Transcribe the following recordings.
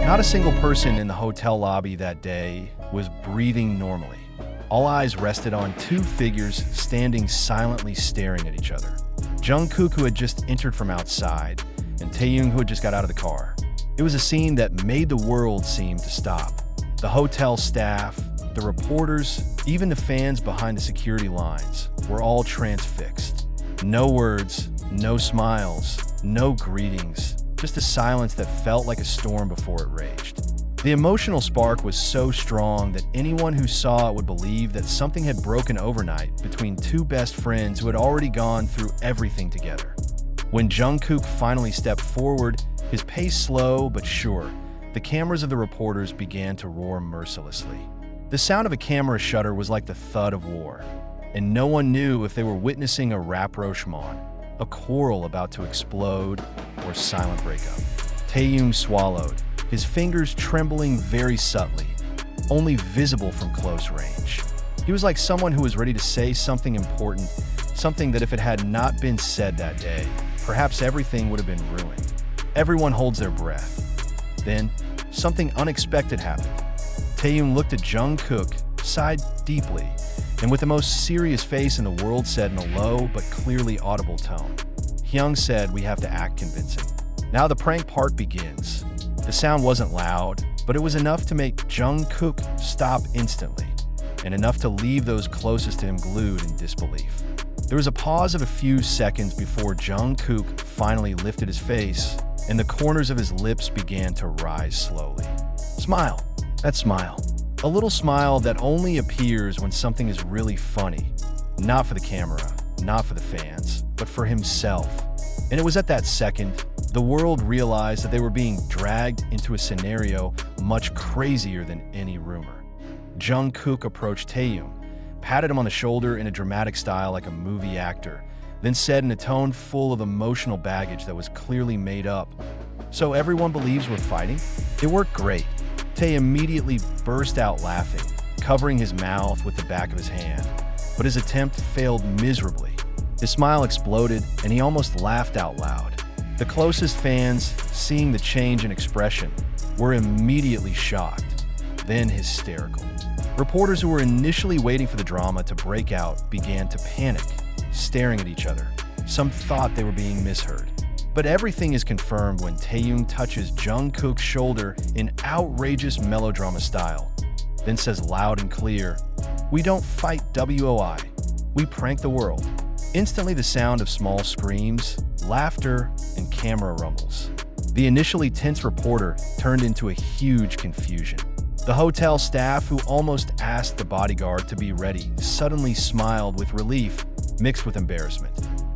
Not a single person in the hotel lobby that day was breathing normally. All eyes rested on two figures standing silently staring at each other. Jungkook, who had just entered from outside, and Taehyung, who had just got out of the car. It was a scene that made the world seem to stop. The hotel staff, the reporters, even the fans behind the security lines were all transfixed. No words, no smiles, no greetings, just a silence that felt like a storm before it raged. The emotional spark was so strong that anyone who saw it would believe that something had broken overnight between two best friends who had already gone through everything together. When Jungkook finally stepped forward, his pace slow but sure, the cameras of the reporters began to roar mercilessly. The sound of a camera shutter was like the thud of war, and no one knew if they were witnessing a rapprochement, a quarrel about to explode, or silent breakup. Taehyung swallowed, his fingers trembling very subtly, only visible from close range. He was like someone who was ready to say something important, something that if it had not been said that day, perhaps everything would have been ruined. Everyone holds their breath. Then, something unexpected happened. Taehyung looked at Jungkook, sighed deeply, and with the most serious face in the world said in a low but clearly audible tone, "Hyung said we have to act convincing." Now the prank part begins. The sound wasn't loud, but it was enough to make Jungkook stop instantly, and enough to leave those closest to him glued in disbelief. There was a pause of a few seconds before Jungkook finally lifted his face, and the corners of his lips began to rise slowly. Smile. That smile. A little smile that only appears when something is really funny. Not for the camera, not for the fans, but for himself. And it was at that second, the world realized that they were being dragged into a scenario much crazier than any rumor. Jungkook approached Taehyung, patted him on the shoulder in a dramatic style like a movie actor, then said in a tone full of emotional baggage that was clearly made up, "So everyone believes we're fighting?" It worked great. Tae immediately burst out laughing, covering his mouth with the back of his hand, but his attempt failed miserably. His smile exploded, and he almost laughed out loud. The closest fans, seeing the change in expression, were immediately shocked, then hysterical. Reporters who were initially waiting for the drama to break out began to panic, staring at each other. Some thought they were being misheard. But everything is confirmed when Taehyung touches Jungkook's shoulder in outrageous melodrama style, then says loud and clear, "We don't fight WOI, we prank the world." Instantly the sound of small screams, laughter, and camera rumbles. The initially tense reporter turned into a huge confusion. The hotel staff, who almost asked the bodyguard to be ready, suddenly smiled with relief mixed with embarrassment.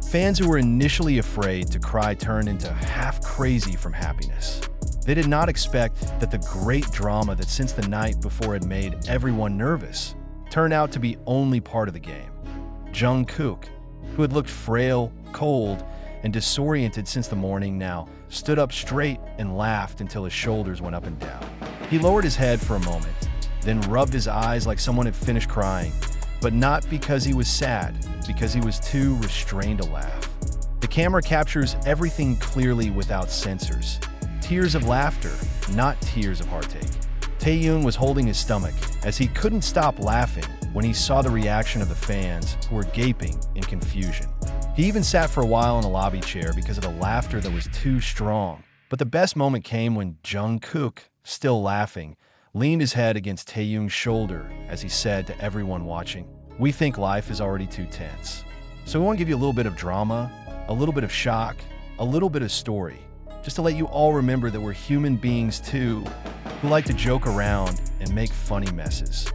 Fans who were initially afraid to cry turned into half crazy from happiness. They did not expect that the great drama that since the night before had made everyone nervous turned out to be only part of the game. Jungkook, who had looked frail, cold, and disoriented since the morning, now stood up straight and laughed until his shoulders went up and down. He lowered his head for a moment, then rubbed his eyes like someone had finished crying, but not because he was sad, because he was too restrained to laugh. The camera captures everything clearly without censors. Tears of laughter, not tears of heartache. Taehyung was holding his stomach as he couldn't stop laughing when he saw the reaction of the fans who were gaping in confusion. He even sat for a while in a lobby chair because of the laughter that was too strong. But the best moment came when Jungkook, still laughing, leaned his head against Taehyung's shoulder as he said to everyone watching, "We think life is already too tense. So we want to give you a little bit of drama, a little bit of shock, a little bit of story, just to let you all remember that we're human beings too, who like to joke around and make funny messes."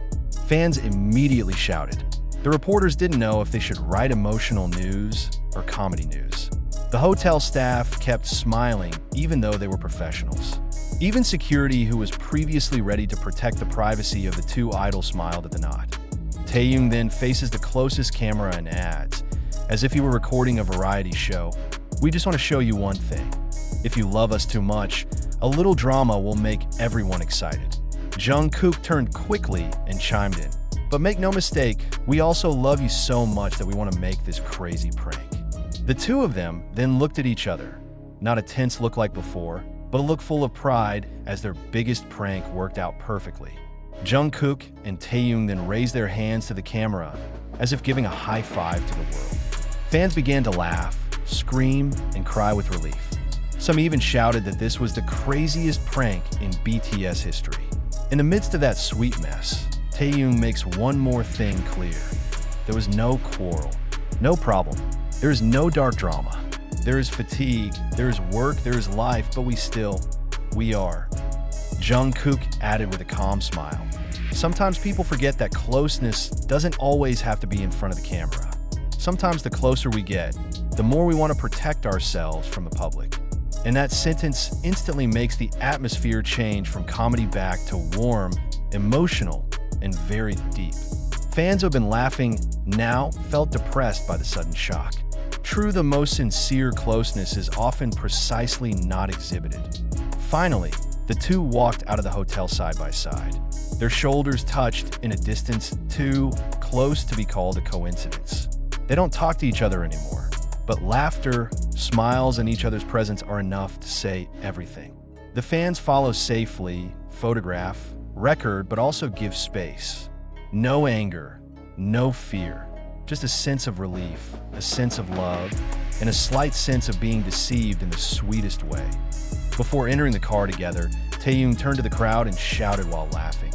Fans immediately shouted. The reporters didn't know if they should write emotional news or comedy news. The hotel staff kept smiling even though they were professionals. Even security, who was previously ready to protect the privacy of the two idols, smiled at the nod. Taehyung then faces the closest camera and adds, as if he were recording a variety show, "We just want to show you one thing. If you love us too much, a little drama will make everyone excited." Jungkook turned quickly and chimed in, "But make no mistake, we also love you so much that we want to make this crazy prank." The two of them then looked at each other. Not a tense look like before, but a look full of pride as their biggest prank worked out perfectly. Jungkook and Taehyung then raised their hands to the camera as if giving a high five to the world. Fans began to laugh, scream, and cry with relief. Some even shouted that this was the craziest prank in BTS history. In the midst of that sweet mess, Taehyung makes one more thing clear. There was no quarrel, no problem. There is no dark drama. There is fatigue, there is work, there is life, but we are. Jungkook added with a calm smile. Sometimes people forget that closeness doesn't always have to be in front of the camera. Sometimes the closer we get, the more we want to protect ourselves from the public. And that sentence instantly makes the atmosphere change from comedy back to warm, emotional, and very deep. Fans who have been laughing now felt depressed by the sudden shock. True, the most sincere closeness is often precisely not exhibited. Finally, the two walked out of the hotel side by side. Their shoulders touched in a distance too close to be called a coincidence. They don't talk to each other anymore, but laughter, smiles, and each other's presence are enough to say everything. The fans follow safely, photograph, record, but also give space. No anger, no fear, just a sense of relief, a sense of love, and a slight sense of being deceived in the sweetest way. Before entering the car together, Taehyung turned to the crowd and shouted while laughing,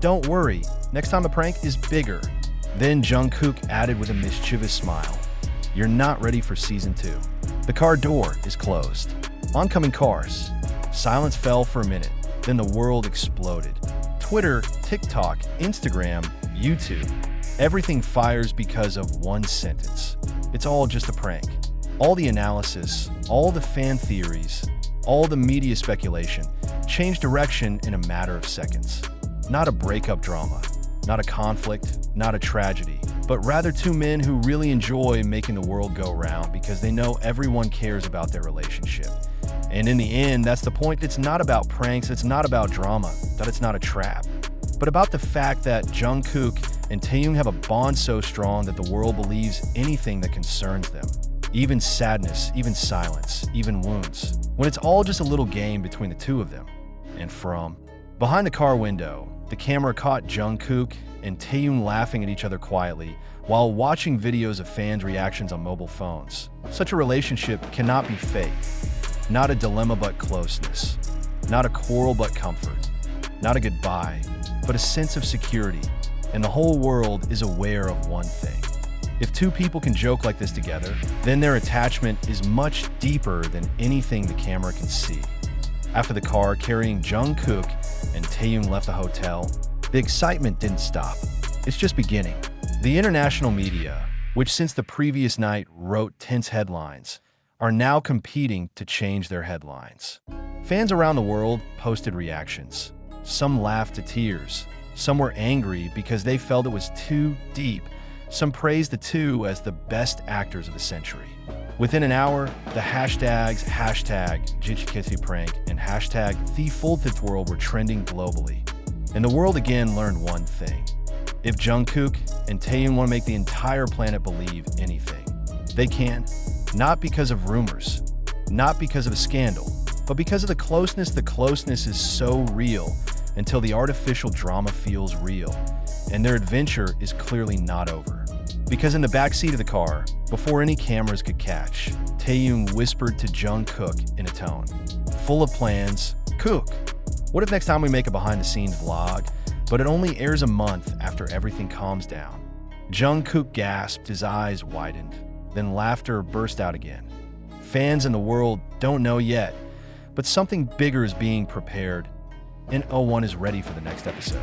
"Don't worry, next time the prank is bigger." Then Jungkook added with a mischievous smile, "You're not ready for season 2. The car door is closed. Oncoming cars." Silence fell for a minute, then the world exploded. Twitter, TikTok, Instagram, YouTube. Everything fires because of one sentence. It's all just a prank. All the analysis, all the fan theories, all the media speculation changed direction in a matter of seconds. Not a breakup drama, not a conflict, not a tragedy, but rather two men who really enjoy making the world go round because they know everyone cares about their relationship. And in the end, that's the point. It's not about pranks, it's not about drama, that it's not a trap, but about the fact that Jungkook and Taehyung have a bond so strong that the world believes anything that concerns them. Even sadness, even silence, even wounds. When it's all just a little game between the two of them. And from behind the car window, the camera caught Jungkook and Taehyung laughing at each other quietly while watching videos of fans' reactions on mobile phones. Such a relationship cannot be fake. Not a dilemma but closeness. Not a quarrel but comfort. Not a goodbye, but a sense of security. And the whole world is aware of one thing. If two people can joke like this together, then their attachment is much deeper than anything the camera can see. After the car carrying Jungkook and Taehyung left the hotel, the excitement didn't stop. It's just beginning. The international media, which since the previous night wrote tense headlines, are now competing to change their headlines. Fans around the world posted reactions. Some laughed to tears. Some were angry because they felt it was too deep. Some praised the two as the best actors of the century. Within an hour, the hashtags #JitchKittyPrank and #TheFullFifthWorld were trending globally. And the world again learned one thing. If Jungkook and Taehyung want to make the entire planet believe anything, they can. Not because of rumors, not because of a scandal, but because of the closeness. The closeness is so real until the artificial drama feels real. And their adventure is clearly not over. Because in the backseat of the car, before any cameras could catch, Taehyung whispered to Jungkook in a tone full of plans, "Kook, what if next time we make a behind-the-scenes vlog, but it only airs a month after everything calms down?" Jungkook gasped, his eyes widened, then laughter burst out again. Fans in the world don't know yet, but something bigger is being prepared, and O1 is ready for the next episode.